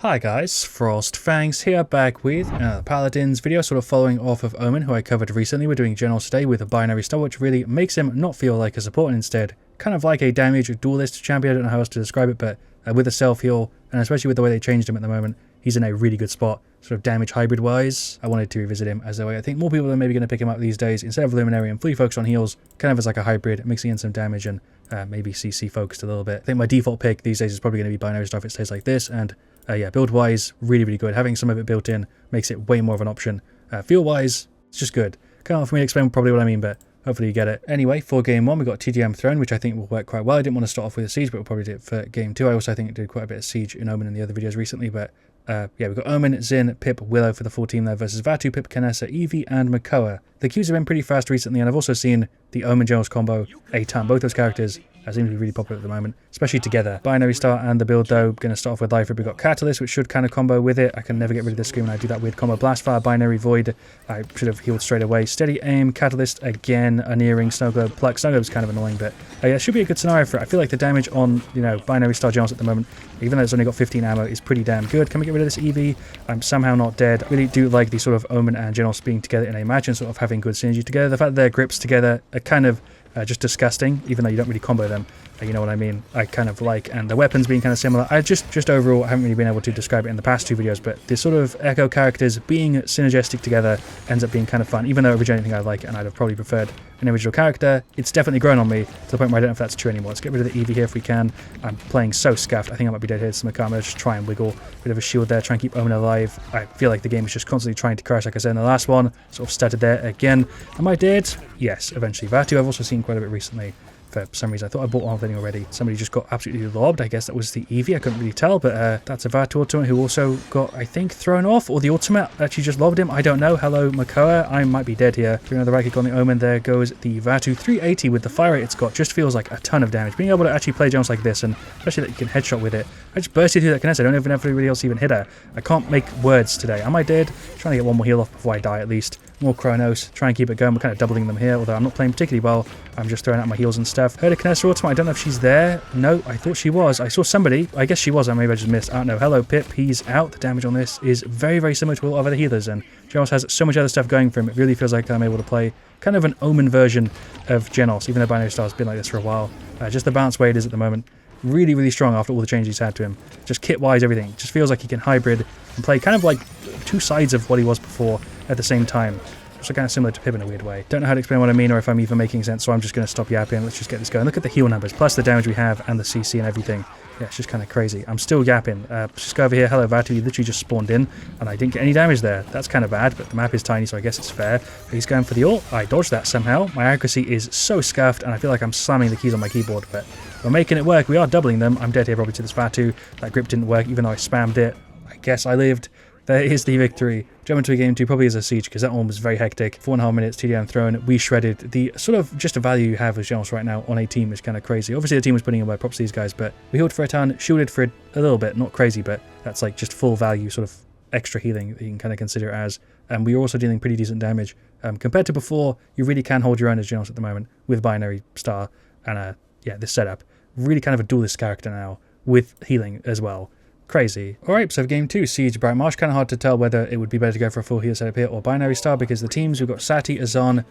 Hi guys, FrostFangs here, back with another Paladins video, sort of following off of Omen, who I covered recently. We're doing Jenos today with a Binary Star, which really makes him not feel like a support, and instead kind of like a damage duelist champion. I don't know how else to describe it, but with a self-heal, and especially with the way they changed him at the moment, he's in a really good spot, sort of damage hybrid-wise. I wanted to revisit him as a way I think more people are maybe going to pick him up these days, instead of Luminary and fully focused on heals, kind of as like a hybrid, mixing in some damage and maybe CC focused a little bit. I think my default pick these days is probably going to be Binary Star if it stays like this, and yeah, build-wise, really good. Having some of it built in makes it way more of an option. Feel-wise, it's just good. Kind of hard for me to explain probably what I mean, but hopefully you get it. Anyway, for game 1, we've got TDM Throne, which I think will work quite well. I didn't want to start off with a Siege, but we'll probably do it for game 2. I also think it did quite a bit of Siege in Omen in the other videos recently, but yeah, we've got Omen, Xin, Pip, Willow for the full team there versus Vatu, Pip, Kanessa, Eevee, and Makoa. The queues have been pretty fast recently, and I've also seen the Omen Jenos combo a ton. Both those characters seem to be really popular at the moment, especially together. Binary Star and the build though, going to start off with Life Rip. We've got Catalyst, which should kind of combo with it. I can never get rid of this screen when I do that weird combo. Blast Fire, Binary Void, I should have healed straight away. Steady Aim, Catalyst again, Unearing, Snow Globe, Pluck. Snow Globe's kind of annoying, but yeah, it should be a good scenario for it. I feel like the damage on, Binary Star Jenos at the moment, even though it's only got 15 ammo, is pretty damn good. Can we get rid of this Eevee? I'm somehow not dead. I really do like the sort of Omen and Jenos being together in a match and sort of having good synergy together. The fact that their grips together are kind of just disgusting, even though you don't really combo them. You know what I mean? I kind of like, and the weapons being kind of similar. I just overall haven't really been able to describe it in the past 2 videos, but this sort of Echo characters being synergistic together ends up being kind of fun, even though originally I think I like it and I'd have probably preferred an original character. It's definitely grown on me to the point where I don't know if that's true anymore. Let's get rid of the Eevee here if we can. I'm playing so scuffed. I think I might be dead here to some Makama. Just try and wiggle a bit of a shield there, try and keep Omen alive. I feel like the game is just constantly trying to crash, like I said in the last one. Sort of stuttered there again. Am I dead? Yes, eventually. Vatu I've also seen quite a bit recently. For some reason, I thought I bought one thing already. Somebody just got absolutely lobbed. I guess that was the Eevee. I couldn't really tell, but that's a Vatu ultimate who also got, I think, thrown off, or the ultimate actually just lobbed him. I don't know. Hello, Makoa. I might be dead here. Doing another right click on the Omen. There goes the Vatu. 380 with the fire rate it's got just feels like a ton of damage. Being able to actually play Jenos like this, and especially that you can headshot with it. I just bursted through that Kanessa. I don't even have anybody else even hit her. I can't make words today. Am I dead? Trying to get one more heal off before I die at least. More Chronos, try and keep it going. We're kind of doubling them here, although I'm not playing particularly well. I'm just throwing out my heals and stuff. Heard a Kanessa ultimate. I don't know if she's there. No, I thought she was. I saw somebody. I guess she was. Maybe I just missed. I don't know. Hello, Pip. He's out. The damage on this is very, very similar to a lot of other healers, and Jenos has so much other stuff going for him. It really feels like I'm able to play kind of an Omen version of Jenos, even though Binary Star's been like this for a while. Just the bounce way it is at the moment. Really, really strong after all the changes he's had to him. Just kit-wise, everything. Just feels like he can hybrid and play kind of like 2 sides of what he was before at the same time. So kind of similar to Pip in a weird way. Don't know how to explain what I mean or if I'm even making sense, so I'm just going to stop yapping. Let's just get this going. Look at the heal numbers, plus the damage we have and the CC and everything. Yeah, it's just kind of crazy. I'm still yapping. Just go over here. Hello, Vatu. You literally just spawned in, and I didn't get any damage there. That's kind of bad, but the map is tiny, so I guess it's fair. He's going for the ult. I dodged that somehow. My accuracy is so scuffed, and I feel like I'm slamming the keys on my keyboard, but we're making it work. We are doubling them. I'm dead here probably to this Vatu. That grip didn't work, even though I spammed it. I guess I lived. There is the victory. Jump into a game 2 probably as a Siege, because that one was very hectic. 4.5 minutes, TDM Throne. We shredded. The sort of just a value you have as Jenos right now on a team is kind of crazy. Obviously the team was putting in work, props to these guys, but we healed for a ton, shielded for a little bit. Not crazy, but that's like just full value sort of extra healing that you can kind of consider it as. And we're also dealing pretty decent damage. Compared to before, you really can hold your own as Jenos at the moment with Binary Star and yeah, this setup. Really kind of a duelist character now with healing as well. Crazy. Alright, so for game 2, Siege, Brightmarsh. Kind of hard to tell whether it would be better to go for a full heal setup here or Binary Star, because the teams, we've got Sati, Azon,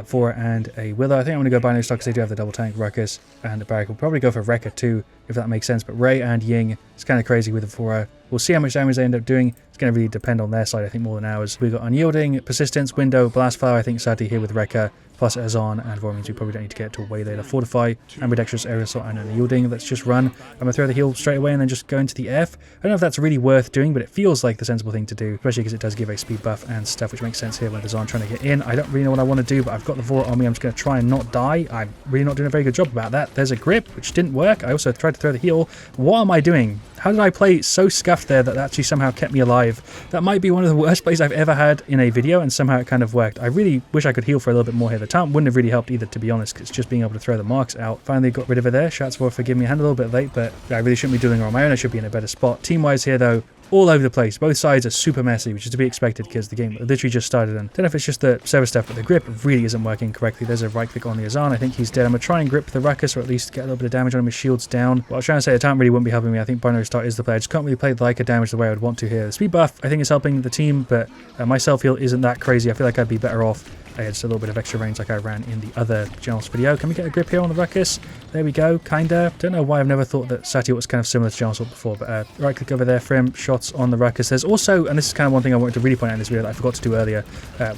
Fora, and a Willow. I think I'm going to go Binary Star because they do have the double tank, Ruckus, and Barrack. We'll probably go for Rekka too, if that makes sense, but Ray and Ying, it's kind of crazy with the Fora. We'll see how much damage they end up doing. It's going to really depend on their side, I think, more than ours. We've got Unyielding, Persistence, Window, Blast Flower, I think Sati here with Rekka, plus Azon, and Vora means we probably don't need to get to way later. Fortify, Ambidextrous, Aerial Assault, and Unyielding. Let's just run. I'm going to throw the heal straight away and then just go into the F. I don't know if that's really worth doing, but it feels like the sensible thing to do, especially because it does give a speed buff and stuff, which makes sense here when Azon trying to get in. I don't really know what I want to do, but I've got the Vora on me. I'm just going to try and not die. I'm really not doing a very good job about that. There's a grip, which didn't work. I also tried to throw the heal. What am I doing? How did I play so scuffed there that actually somehow kept me alive? That might be one of the worst plays I've ever had in a video, and somehow it kind of worked. I really wish I could heal for a little bit more here. The taunt wouldn't have really helped either, to be honest, because it's just being able to throw the marks out. Finally got rid of it there. Shouts for forgive me a hand a little bit late, but I really shouldn't be doing it on my own. I should be in a better spot. Team-wise here, though, all over the place. Both sides are super messy, which is to be expected because the game literally just started. And I don't know if it's just the server stuff, but the grip really isn't working correctly. There's a right click on the Azan. I think he's dead. I'm going to try and grip the Ruckus, or at least get a little bit of damage on him. His shield's down. What I was trying to say, the tank really wouldn't be helping me. I think Binary Star is the player. I just can't really play the Leica damage the way I would want to here. The speed buff, I think, is helping the team, but my self-heal isn't that crazy. I feel like I'd be better off. I had just a little bit of extra range like I ran in the other Jenos video. Can we get a grip here on the Ruckus? There we go, kinda. Don't know why I've never thought that Sati was kind of similar to Jenos before, but right click over there for him, shots on the Ruckus. There's also, and this is kind of one thing I wanted to really point out in this video that I forgot to do earlier,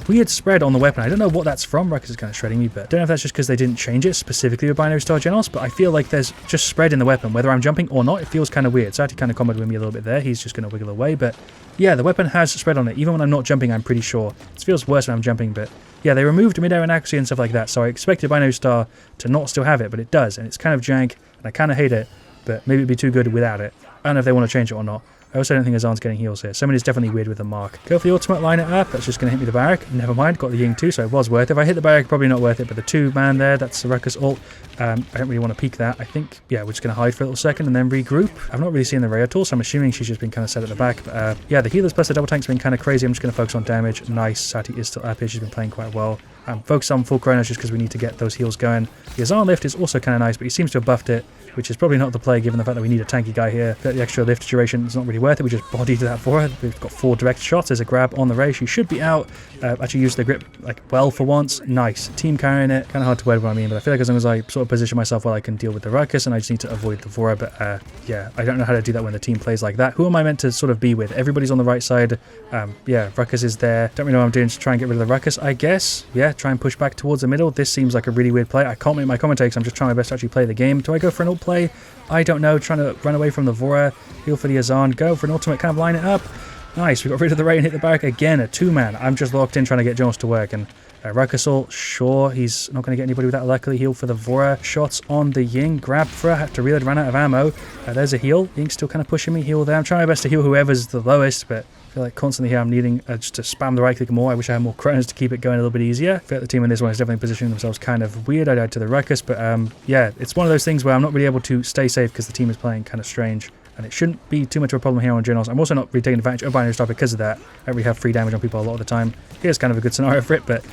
weird spread on the weapon. I don't know what that's from. Ruckus is kind of shredding me, but I don't know if that's just because they didn't change it specifically with Binary Star Jenos, but I feel like there's just spread in the weapon. Whether I'm jumping or not, it feels kind of weird. Sati kind of comboed with me a little bit there. He's just going to wiggle away, but yeah, the weapon has spread on it. Even when I'm not jumping, I'm pretty sure. It feels worse when I'm jumping, but yeah, they removed mid-air inaccuracy and stuff like that, so I expected Binary Star to not still have it, but it does, and it's kind of jank, and I kind of hate it, but maybe it'd be too good without it. I don't know if they want to change it or not. I also don't think Azan's getting heals here. Somebody's definitely weird with the mark. Go for the ultimate, line it up. That's just going to hit me the barrack. Never mind, got the Ying too, so it was worth it. If I hit the barrack, probably not worth it, but the 2-man there, that's the Ruckus ult. I don't really want to peek that. I think, yeah, we're just going to hide for a little second and then regroup. I've not really seen the Ray at all, so I'm assuming she's just been kind of set at the back. But yeah, the healers plus the double tank's been kind of crazy. I'm just going to focus on damage. Nice, Sati is still up here. She's been playing quite well. Focus on full Chronos just because we need to get those heals going. The Azan lift is also kind of nice, but he seems to have buffed it, which is probably not the play given the fact that we need a tanky guy here. But the extra lift duration is not really worth it. We just bodied that for her. We've got 4 direct shots. There's a grab on the Ray. She should be out. Actually used the grip like well for once. Nice. Team carrying it. Kind of hard to word what I mean, but I feel like as long as I sort of position myself well, I can deal with the Ruckus, and I just need to avoid the Vora. But yeah, I don't know how to do that when the team plays like that. Who am I meant to sort of be with? Everybody's on the right side. Yeah, Ruckus is there. Don't really know what I'm doing. Just try and get rid of the Ruckus, I guess. Yeah, try and push back towards the middle. This seems like a really weird play. I can't make my commentary because I'm just trying my best to actually play the game. Do I go for an ult play? I don't know. Trying to run away from the Vora. Heal for the Azan. Go for an ultimate. Kind of line it up. Nice. We got rid of the Ray and hit the barrack again. A 2-man. I'm just locked in trying to get Jenos to work. And Ruckus ult, sure. He's not going to get anybody with that. Luckily, heal for the Vora. Shots on the Ying. Grab for her. Have to reload. Ran out of ammo. There's a heal. Ying's still kind of pushing me. Heal there. I'm trying my best to heal whoever's the lowest, but I feel like constantly here I'm needing just to spam the right click more. I wish I had more Chronos to keep it going a little bit easier. I feel like the team in this one is definitely positioning themselves kind of weird. I died to the Ruckus, but yeah, it's one of those things where I'm not really able to stay safe because the team is playing kind of strange. And it shouldn't be too much of a problem here on Jenos. I'm also not really taking advantage of Binary Star because of that. I don't really have free damage on people a lot of the time. Here's kind of a good scenario for it, but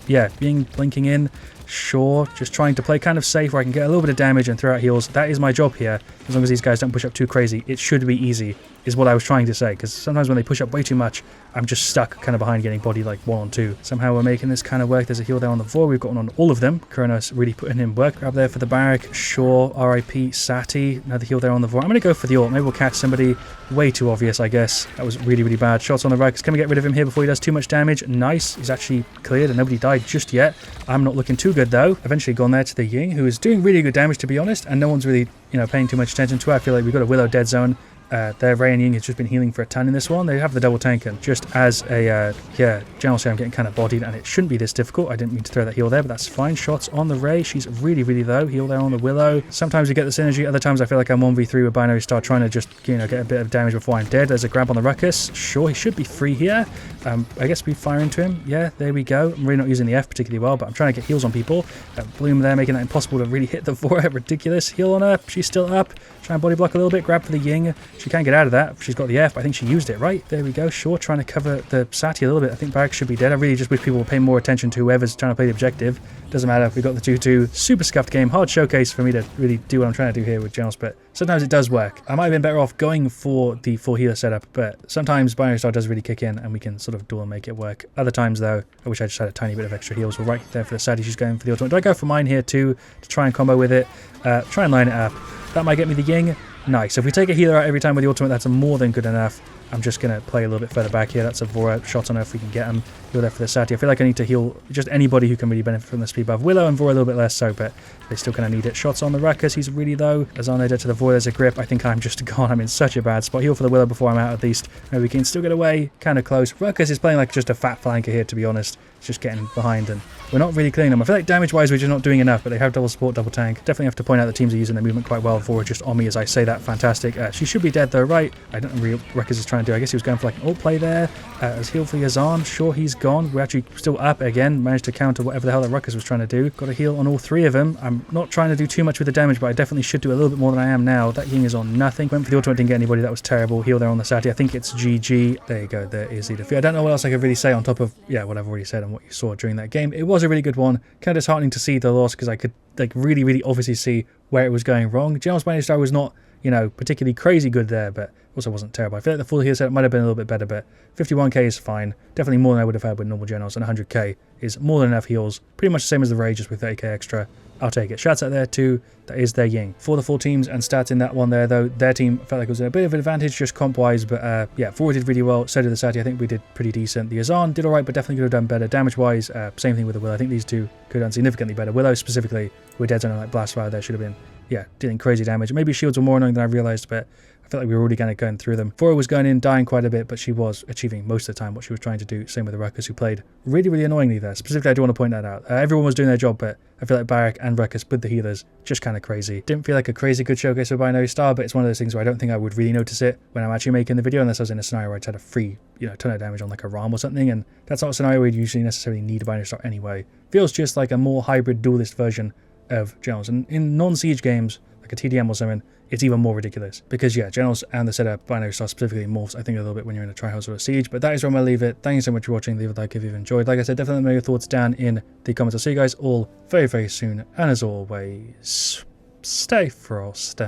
yeah, blinking in, sure. Just trying to play kind of safe where I can get a little bit of damage and throw out heals. That is my job here. As long as these guys don't push up too crazy, it should be easy, is what I was trying to say. Because sometimes when they push up way too much, I'm just stuck kind of behind getting bodied like 1 on 2. Somehow we're making this kind of work. There's a heal there on the Vore. We've got one on all of them. Kronos really putting in work. Grab there for the barrack. Sure. RIP Sati. Another heal there on the Vore. I'm going to go for the ult. Maybe we'll catch somebody. Way too obvious, I guess. That was really, really bad. Shots on the Ruckus. Can we get rid of him here before he does too much damage? Nice. He's actually cleared and nobody died just yet. I'm not looking too good though. Eventually gone there to the Ying, who is doing really good damage to be honest, and no one's really, paying too much attention to it. I feel like we've got a Willow dead zone. Their Ray and Ying has just been healing for a ton in this one. They have the double tank, and just as a, Jenos here, I'm getting kind of bodied, and it shouldn't be this difficult. I didn't mean to throw that heal there, but that's fine. Shots on the Ray. She's really, really low. Heal there on the Willow. Sometimes we get the synergy. Other times I feel like I'm 1v3 with Binary Star, trying to just, get a bit of damage before I'm dead. There's a grab on the Ruckus. Sure, he should be free here. I guess we fire into him. Yeah, there we go. I'm really not using the F particularly well, but I'm trying to get heals on people. Bloom there, making that impossible to really hit the Vora. Ridiculous. Heal on her. She's still up. Try and body block a little bit. Grab for the Ying. She can't get out of that. She's got the F. I think she used it, right? There we go. Sure, trying to cover the Sati a little bit. I think Barrack should be dead. I really just wish people would pay more attention to whoever's trying to play the objective. Doesn't matter. We got the 2-2. Super scuffed game. Hard showcase for me to really do what I'm trying to do here with Jenos, but sometimes it does work. I might have been better off going for the full healer setup, but sometimes Binary Star does really kick in and we can sort of duel and make it work. Other times though, I wish I just had a tiny bit of extra heals. We're right there for the Sati. She's going for the ultimate. Do I go for mine here too to try and combo with it? Try and line it up. That might get me the Ying. Nice. If we take a healer out every time with the ultimate, that's more than good enough. I'm just going to play a little bit further back here. That's a Vora. Shot on her if we can get him. Heal there for the Sati. I feel like I need to heal just anybody who can really benefit from the speed buff. Willow and Vora a little bit less so, but they still kind of need it. Shots on the Ruckus. He's really low. Azan there to the Vora. There's a grip. I think I'm just gone. I'm in such a bad spot. Heal for the Willow before I'm out at least. Maybe we can still get away. Kind of close. Ruckus is playing like just a fat flanker here, to be honest. It's just getting behind, and we're not really killing them. I feel like damage-wise, we're just not doing enough, but they have double support, double tank. Definitely have to point out the teams are using their movement quite well for just on me as I say that. Fantastic. She should be dead though, right? I don't know what Ruckus is trying to do. I guess he was going for like an ult play there. As heal for Yazan. Sure, he's gone. We're actually still up again. Managed to counter whatever the hell that Ruckus was trying to do. Got a heal on all three of them. I'm not trying to do too much with the damage, but I definitely should do a little bit more than I am now. That Ying is on nothing. Went for the ultimate, didn't get anybody. That was terrible. Heal there on the Sati. I think it's GG. There you go. There is the defeat. I don't know what else I could really say on top of, yeah, what I've already said and what you saw during that game. It was a really good one. Kind of disheartening to see the loss because I could like really obviously see where it was going wrong. Jenos Binary Star was not, you know, particularly crazy good there, but also wasn't terrible. I feel like the full heal set might have been a little bit better, but 51k is fine. Definitely more than I would have had with normal Jenos, and 100k is more than enough heals. Pretty much the same as the Rage, just with 30k extra. I'll take it. Shouts out there too. That is their Ying. For the full teams and stats in that one there, though, their team felt like it was a bit of an advantage just comp-wise, but yeah, forward did really well. So did the Sati. I think we did pretty decent. The Azan did alright, but definitely could have done better. Damage-wise, same thing with the Willow. I think these two could have done significantly better. Willow specifically, with dead zone like Blast Fire there should have been, yeah, dealing crazy damage. Maybe shields were more annoying than I realised, but I felt like we were already kind of going through them. Fora was going in, dying quite a bit, but she was achieving most of the time what she was trying to do. Same with the Ruckus, who played really annoyingly there. Specifically, I do want to point that out. Everyone was doing their job, but I feel like Barak and Ruckus with the healers, just kind of crazy. Didn't feel like a crazy good showcase for Binary Star, but it's one of those things where I don't think I would really notice it when I'm actually making the video, unless I was in a scenario where I had a free, you know, ton of damage on like a Ram or something, and that's not a scenario where you'd usually necessarily need a Binary Star anyway. Feels just like a more hybrid duelist version of Jenos, and in non-siege games, like a TDM or something, it's even more ridiculous. Because yeah, Jenos and the setup Binary Star specifically morphs, I think, a little bit when you're in a tryhard or a siege. But that is where I'm going to leave it. Thank you so much for watching. Leave a like if you've enjoyed. Like I said, definitely let me know your thoughts down in the comments. I'll see you guys all very soon. And as always, stay frosty.